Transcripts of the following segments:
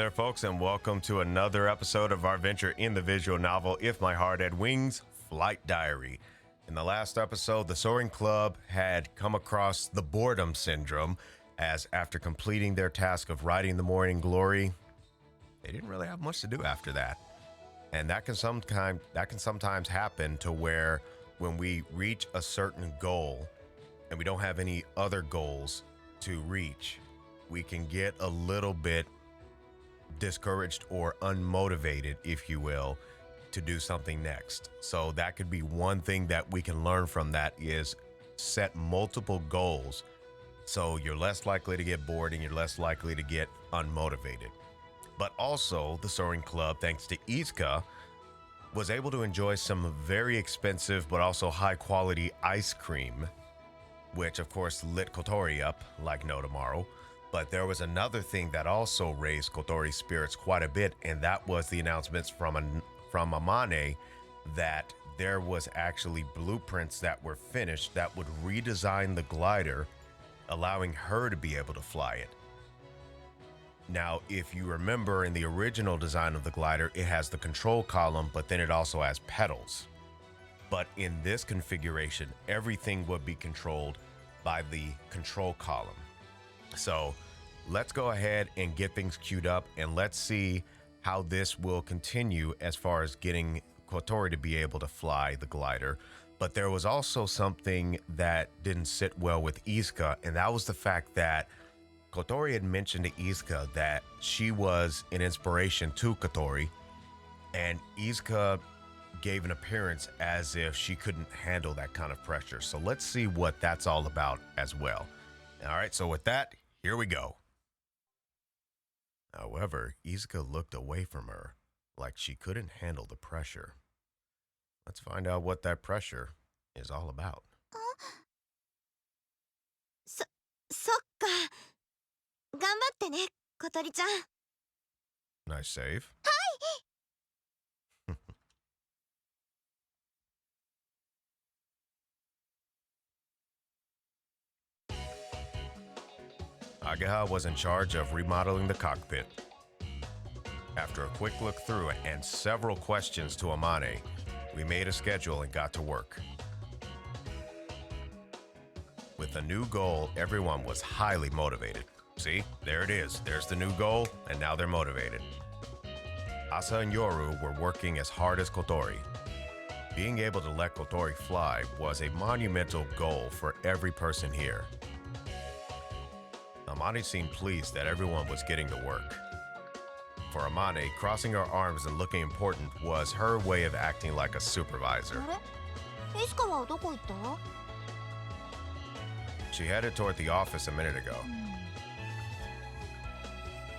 there, folks, and welcome to another episode of our venture in the visual novel If My Heart Had Wings, Flight Diary. In the last episode, the Soaring Club had come across the boredom syndrome, as after completing their task of riding the Morning Glory, they didn't really have much to do after that. And that can sometimes happen to where when we reach a certain goal and we don't have any other goals to reach, we can get a little bit discouraged or unmotivated, if you will, to do something next. So that could be one thing that we can learn from that is set multiple goals so you're less likely to get bored and you're less likely to get unmotivated. But also the Soaring Club, thanks to Isuka, was able to enjoy some very expensive but also high quality ice cream, which of course lit Kotori up like no tomorrow. But there was another thing that also raised Kotori's spirits quite a bit, and that was the announcements from Amane that there was actually blueprints that were finished that would redesign the glider, allowing her to be able to fly it. Now, if you remember in the original design of the glider, it has the control column, but then it also has pedals. But in this configuration, everything would be controlled by the control column. So let's go ahead and get things queued up and let's see how this will continue as far as getting Kotori to be able to fly the glider. But there was also something that didn't sit well with Isuka, and that was the fact that Kotori had mentioned to Isuka that she was an inspiration to Kotori, and Isuka gave an appearance as if she couldn't handle that kind of pressure. So let's see what that's all about as well. All right, so with that, here we go. However, Isuka looked away from her like she couldn't handle the pressure. Let's find out what that pressure is all about. そっか。頑張ってね、小鳥ちゃん。 Nice save. Agaha was in charge of remodeling the cockpit. After a quick look through and several questions to Amane, we made a schedule and got to work. With a new goal, everyone was highly motivated. See, there it is. There's the new goal, and now they're motivated. Asa and Yoru were working as hard as Kotori. Being able to let Kotori fly was a monumental goal for every person here. Amane seemed pleased that everyone was getting to work. For Amane, crossing her arms and looking important was her way of acting like a supervisor. イスカはどこ行った？ She headed toward the office a minute ago.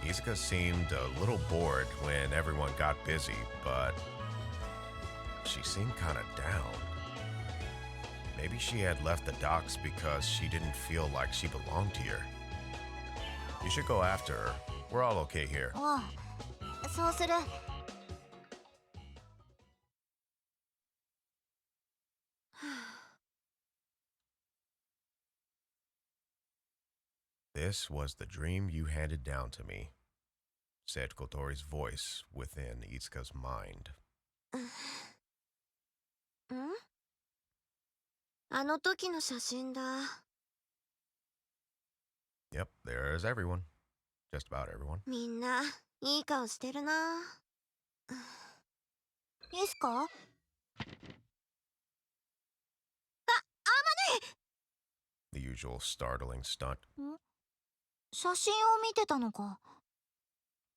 Isuka seemed a little bored when everyone got busy, but she seemed kind of down. Maybe she had left the docks because she didn't feel like she belonged here. You should go after her. We're all okay here. ああ、そうする。 This was the dream you handed down to me, said Kotori's voice within Isuka's mind. ん？あの時の写真だ。 Yep, there's everyone. Just about everyone. みんないい顔してるな。イスカ？あ、アマネ！ The usual startling stunt. 写真を見てたのか。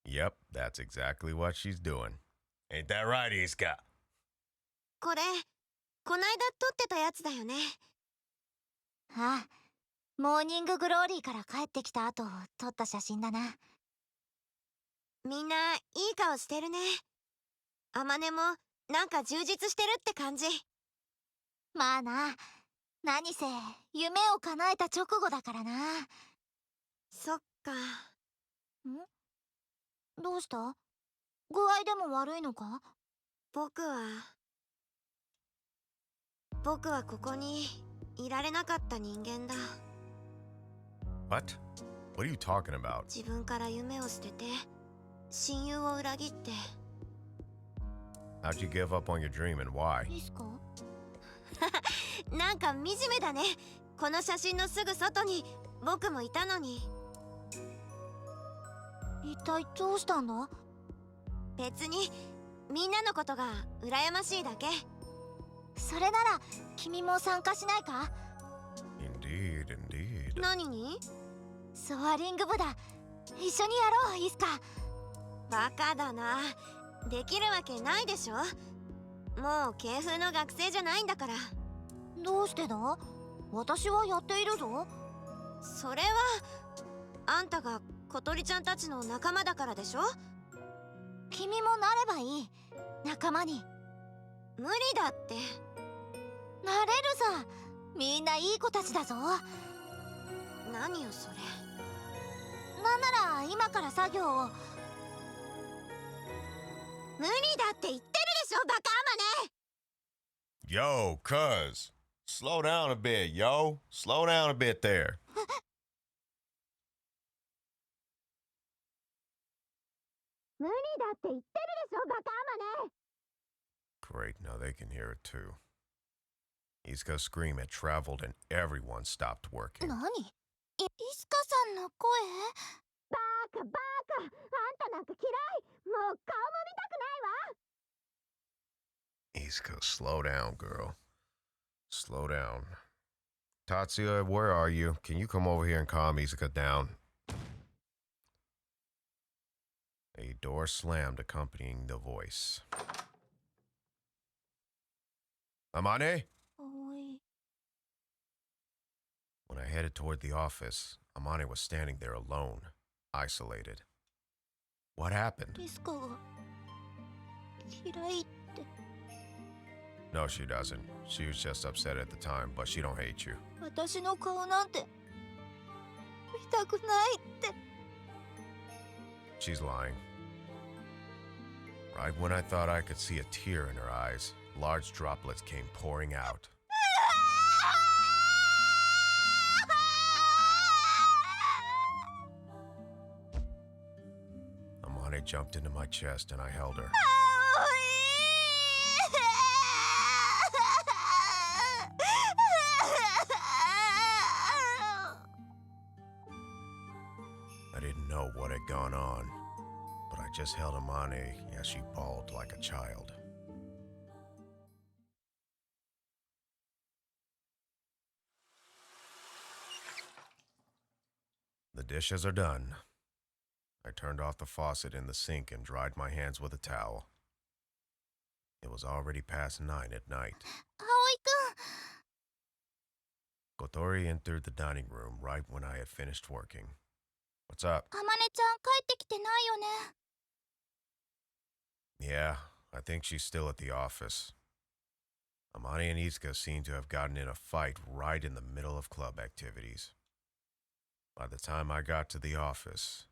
Yep, that's exactly what she's doing. Ain't that right, Isuka? これ、こないだ撮ってたやつだよね。ああ、モーニンググローリーから帰ってきた後撮った写真だな。みんないい顔してるね。アマネもなんか充実してるって感じ。まあな、何せ夢を叶えた直後だからな。そっか。ん？どうした？具合でも悪いのか？僕はここにいられなかった人間だ。 What? What are you talking about? 自分から夢を捨てて親友を裏切って。 How'd you give up on your dream and why? いいっすか？なんか惨めだね。この写真のすぐ外に僕もいたのに。一体どうしたんだ？別にみんなのことが羨ましいだけ。それなら君も参加しないか？ Indeed, indeed. 何に？ソアリング部だ。一緒にやろう、いいっすか？バカだな。できるわけないでしょ。もう系風の学生じゃないんだから。どうしてだ？私はやっているぞ。それはあんたが小鳥ちゃんたちの仲間だからでしょ。君もなればいい、仲間に。無理だって。なれるさ。みんないい子たちだぞ。何よそれ。なんなら今から作業を。無理だって言ってるでしょ、バカアマネ。 Yo, cuz. Slow down a bit, yo. Slow down a bit there. 無理だって言ってるでしょ、バカアマネ。 Great, now they can hear it too. Isuka's scream had traveled and everyone stopped working. 何？イスカさんの声？バカバカ、あんたなんか嫌い。もう顔も見たくないわ。 Isuka, slow down, girl. Slow down. Tatsuya, where are you? Can you come over here and calm Isuka down? A door slammed, accompanying the voice. Amane? おい。 When I headed toward the office, Amane was standing there alone, isolated. What happened? イスカが嫌いって。 No, she doesn't. She was just upset at the time, but she don't hate you. 私の顔なんて見たくないって。 She's lying. Right when I thought I could see a tear in her eyes, large droplets came pouring out. Amane jumped into my chest and I held her. I didn't know what had gone on, but I just held Amane as she bawled like a child. The dishes are done. I turned off the faucet in the sink and dried my hands with a towel. It was already past 9 at night. 葵くん。 Kotori entered the dining room right when I had finished working. What's up? あまねちゃん帰ってきてないよね。 Yeah, I think she's still at the office. Amane and Isuka seem to have gotten in a fight right in the middle of club activities. By the time I got to the office,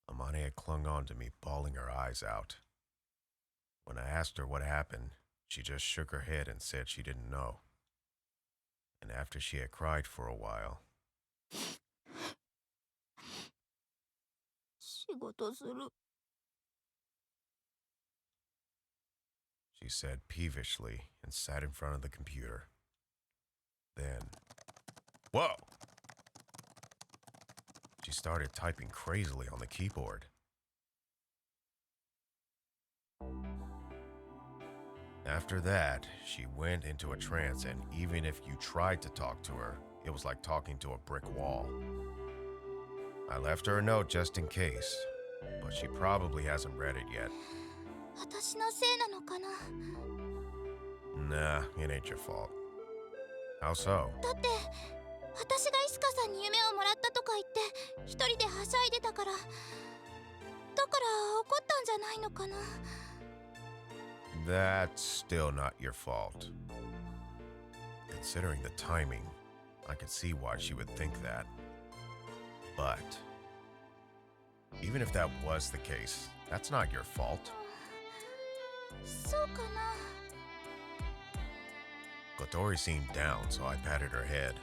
Amane had clung on to me, bawling her eyes out. When I asked her what happened, she just shook her head and said she didn't know. And after she had cried for a while, 仕事する。 she said peevishly and sat in front of the computer. Then, whoa! She started typing crazily on the keyboard. After that, she went into a trance, and even if you tried to talk to her, it was like talking to a brick wall. I left her a note just in case, but she probably hasn't read it yet. 私のせいなのかな。 Nah, it ain't your fault. How so? だって私がイスカさんに夢をもらったとか言って一人ではしゃいでたから、だから怒ったんじゃないのかな。 That's still not your fault. Considering the timing, I could see why she would think that. But even if that was the case, that's not your fault. そうかな。 Kotori seemed down, so I patted her head.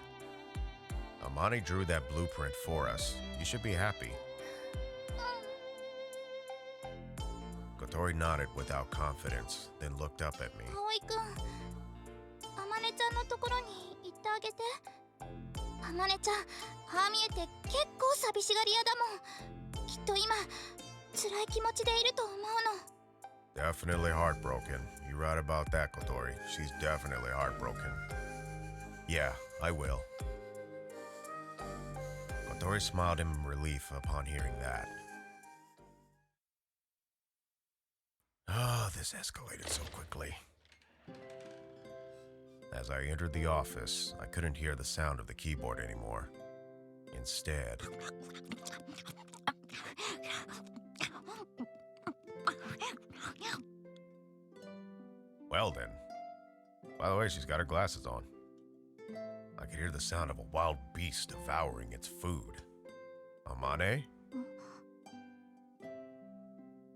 Amane drew that blueprint for us. You should be happy. Kotori nodded without confidence, then looked up at me. 葵くん、あまねちゃんのところに行ってあげて。あまねちゃん、ああ見えて結構寂しがり屋だもん。きっと今、辛い気持ちでいると思うの。Definitely heartbroken. You're right about that, Kotori. She's definitely heartbroken. Yeah, I will. Kotori smiled in relief upon hearing that. Ah, this escalated so quickly. As I entered the office, I couldn't hear the sound of the keyboard anymore. Instead, well then. By the way, she's got her glasses on. I could hear the sound of a wild beast devouring its food. Amane?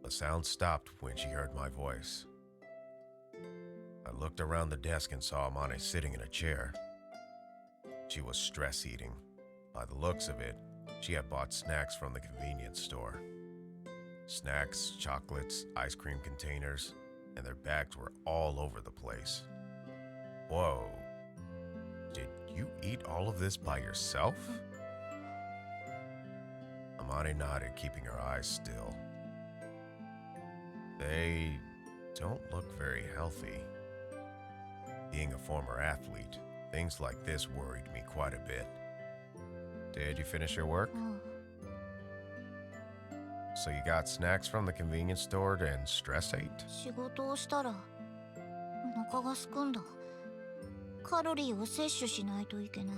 The sound stopped when she heard my voice. I looked around the desk and saw Amane sitting in a chair. She was stress eating. By the looks of it, she had bought snacks from the convenience store. Snacks, chocolates, ice cream containers, and their bags were all over the place. Whoa. Did you eat all of this by yourself? Amane nodded, keeping her eyes still. They don't look very healthy. Being a former athlete, things like this worried me quite a bit. Did you finish your work? So you got snacks from the convenience store and stress ate? 仕事をしたらお腹がすくんだ。カロリーを摂取しないといけない。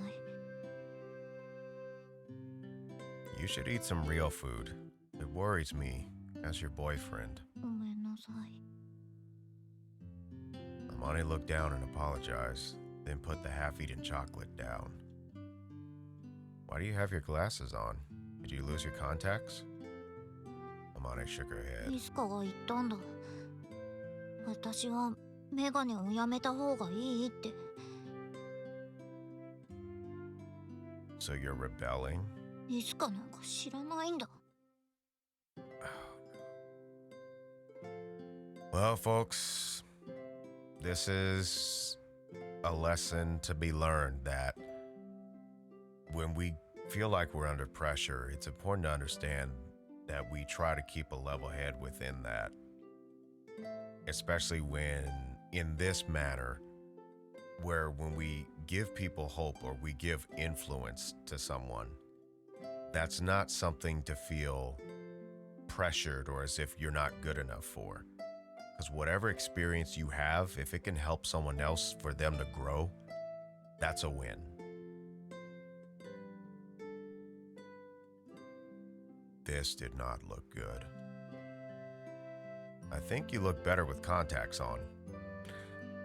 You should eat some real food. It worries me as your boyfriend. ごめんなさい。Amane looked down and apologized, then put the half-eaten chocolate down. Why do you have your glasses on? Did you lose your contacts? Amane shook her head. イスカが言ったんだ。私はメガネをやめた方がいいって。So you're rebelling? イスカなんか知らないんだ。Well, folks, this is a lesson to be learned that when we feel like we're under pressure, it's important to understand that we try to keep a level head within that, especially when in this manner, where when we give people hope or we give influence to someone, that's not something to feel pressured or as if you're not good enough for. Because whatever experience you have, if it can help someone else for them to grow, that's a win. This did not look good. I think you look better with contacts on.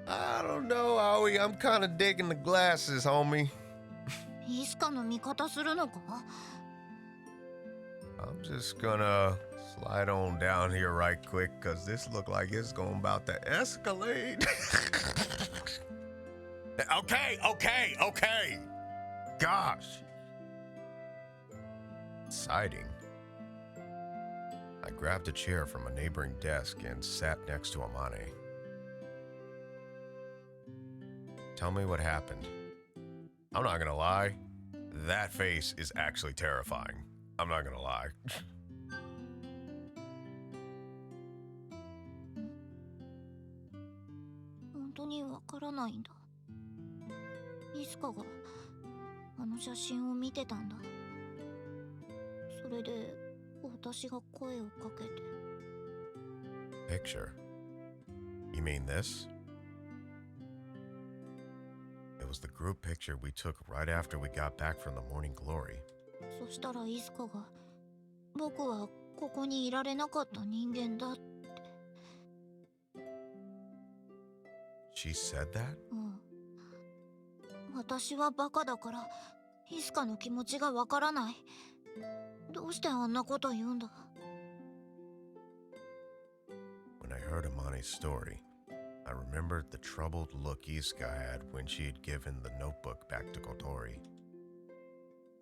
I don't know, Aoi. I'm kind of digging the glasses, homie. イスカの味方するのか？ I'm just gonna slide on down here right quick because this look like it's going about to escalate. Okay. Gosh. Exciting. I grabbed a chair from a neighboring desk and sat next to Amane. Tell me what happened. I'm not gonna lie. That face is actually terrifying. I'm not gonna lie. 本当にわからないんだ。イスカがあの写真を見てたんだ。それで私が声をかけて。Picture? You mean this? It was the group picture we took right after we got back from the morning glory. そしたらイスカが僕はここにいられなかった人間だって。She said that? うん。私はバカだからイスカの気持ちがわからない。どうしてあんなこと言うんだ？ When I heard Amane's story, I remembered the troubled look Isuka had when she had given the notebook back to Kotori.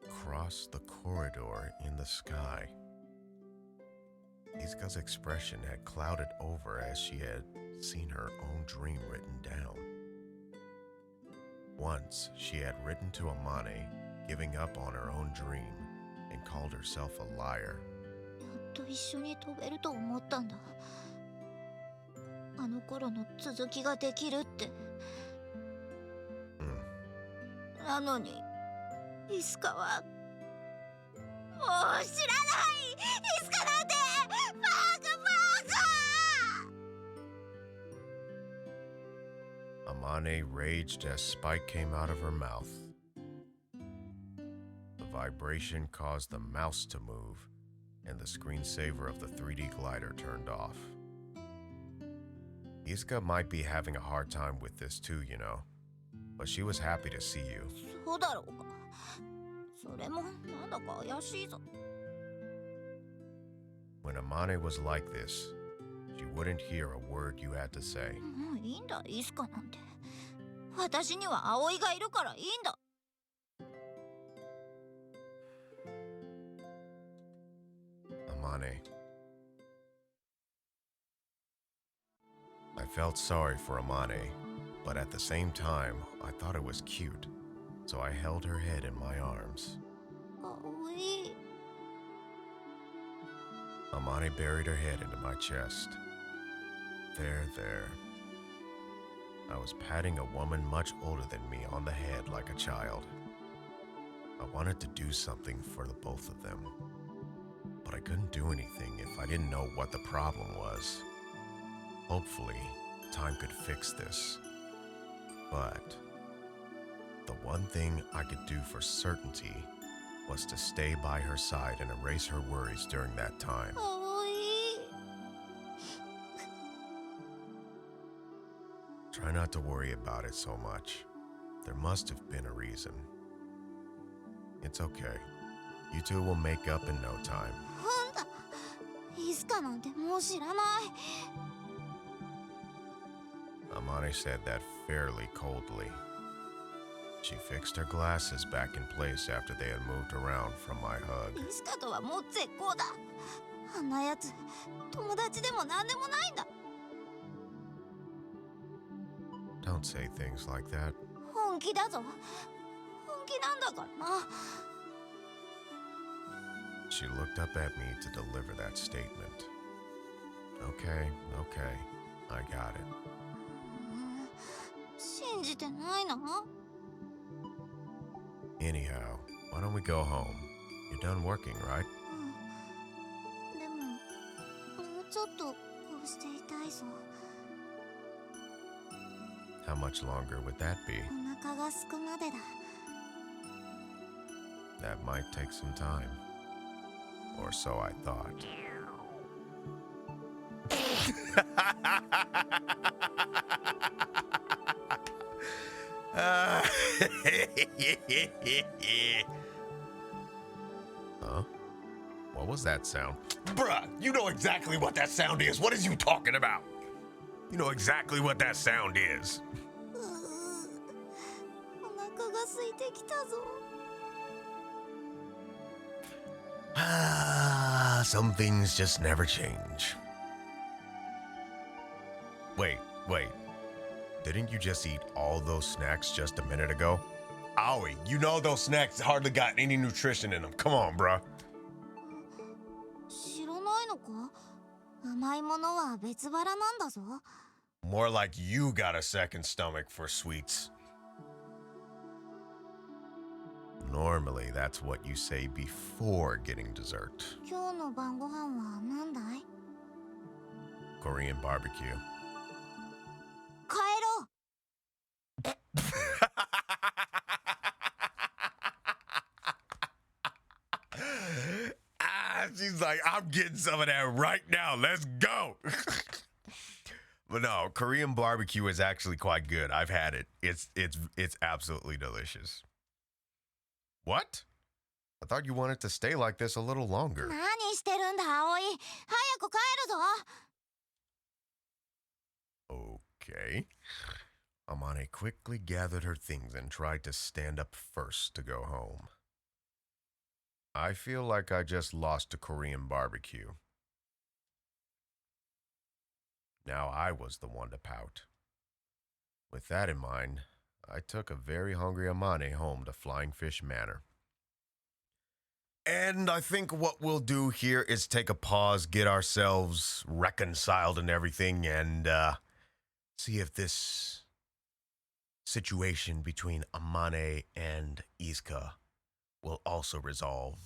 Across the corridor in the sky, Isuka's expression had clouded over as she had seen her own dream written down. Once, she had written to Amane, giving up on her own dream, and called herself a liar. やっと一緒に飛べると思ったんだ。あの頃の続きができるって。なのに、イスカはもう知らない。イスカなんてバカバカ。 Amane raged as spike came out of her mouth. The vibration caused the mouse to move, and the screensaver of the 3D glider turned off. Isuka might be having a hard time with this too, you know, but she was happy to see you. そうだろうか。それもなんだか怪しいぞ。 When Amane was like this, she wouldn't hear a word you had to say. もういいんだ、イスカなんて。私には葵がいるからいいんだ。Amane. I felt sorry for Amane, but at the same time, I thought it was cute, so I held her head in my arms. 葵。 Amane buried her head into my chest. There, there. I was patting a woman much older than me on the head like a child. I wanted to do something for the both of them, but I couldn't do anything if I didn't know what the problem was. Hopefully, time could fix this. But the one thing I could do for certainty was to stay by her side and erase her worries during that time. 葵。 Try not to worry about it so much. There must have been a reason. It's okay. You two will make up in no time. なんだ。イスカなんてもう知らない。 Amane said that fairly coldly. She fixed her glasses back in place after they had moved around from my hug. イスカとはもう絶好だ。あんなやつ、友達でもなんでもないんだ。 Don't say things like that. 本気だぞ。本気なんだからな。 She looked up at me to deliver that statement. Okay, okay. I got it. 信じてないな。 Anyhow, why don't we go home? You're done working, right? でも、もうちょっとこうしていたいぞ。 How much longer would that be? お腹が空くまでだ。 That might take some time. Or so I thought. Huh? What was that sound? Bruh, you know exactly what that sound is. What is you talking about? You know exactly what that sound is. お腹が空いてきたぞ。 Some things just never change. Wait. Didn't you just eat all those snacks just a minute ago? Aoi, you know those snacks hardly got any nutrition in them. Come on, bruh. 知らないのか？甘いものは別腹なんだぞ。 More like you got a second stomach for sweets. Normally, that's what you say before getting dessert. 今日の晩ご飯は何だい？ Korean barbecue. 帰ろう。 She's like, I'm getting some of that right now. Let's go. But no, Korean barbecue is actually quite good. I've had it. It's absolutely delicious. What? I thought you wanted to stay like this a little longer. 何してるんだ、葵。早く帰るぞ。Okay. Amane quickly gathered her things and tried to stand up first to go home. I feel like I just lost a Korean barbecue. Now I was the one to pout. With that in mind, I took a very hungry Amane home to Flying Fish Manor. And I think what we'll do here is take a pause, get ourselves reconciled and everything, and see if this situation between Amane and Isuka will also resolve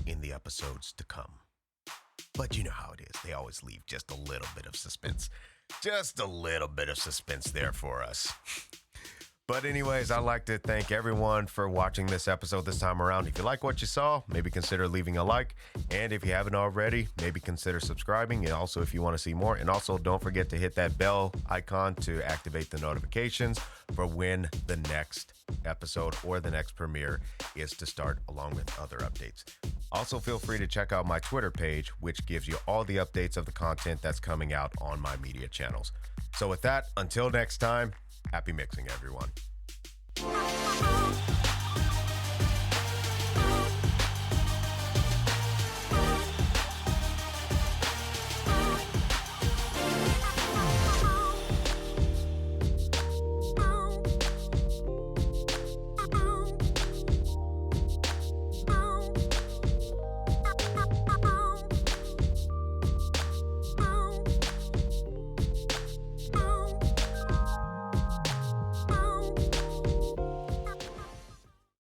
in the episodes to come. But you know how it is. They always leave just a little bit of suspense. Just a little bit of suspense there for us. But anyways, I'd like to thank everyone for watching this episode this time around. If you like what you saw, maybe consider leaving a like. And if you haven't already, maybe consider subscribing. And also if you want to see more. And also don't forget to hit that bell icon to activate the notifications for when the next episode or the next premiere is to start, along with other updates. Also feel free to check out my Twitter page, which gives you all the updates of the content that's coming out on my media channels. So with that, until next time, happy mixing, everyone.